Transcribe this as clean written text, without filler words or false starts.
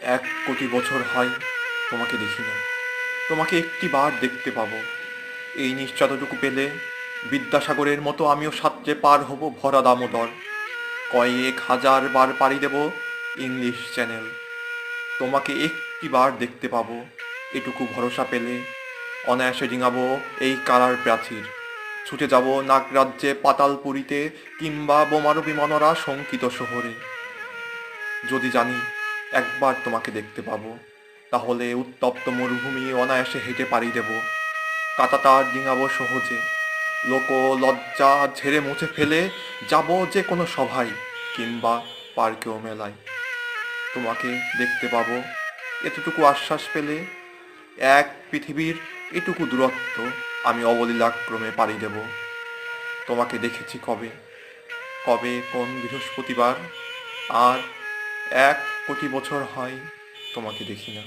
1 কোটি বছর হয় তোমাকে দেখি না, তোমাকে একটি বার দেখতে পাবো। এই নিশ্চয়তাটুকু পেলে বিদ্যাসাগরের মতো আমিও সাঁতরে পার হব ভরা দামোদর। কয়েক হাজার বার পাড়ি দেব ইংলিশ চ্যানেল। তোমাকে একটি বার দেখতে পাবো, এটুকু ভরসা পেলে অনায়াসে ডিঙাবো এই কারার প্রাচীর। ছুটে যাব নাগরাজ্যে পাতালপুরীতে, কিংবা বোমারু বিমানরা শঙ্কিত শহরে। যদি জানি একবার তোমাকে দেখতে পাবো, তাহলে উত্তপ্ত মরুভূমি অনায়াসে হেঁটে পাড়ি দেব। কাঁটাতার ডিঙাবো সহজে, লোক লজ্জা ঝেড়ে মুছে ফেলে যাব যে কোনো সভায়, কিংবা পার্কেও মেলায়। তোমাকে দেখতে পাবো, এতটুকু আশ্বাস পেলে এক পৃথিবীর এটুকু দূরত্ব আমি অবলীলাক্রমে পাড়ি দেব। তোমাকে দেখেছি কবে, কবে কোন বৃহস্পতিবার, আর 1 কোটি বছর হয় তোমাকে দেখি না।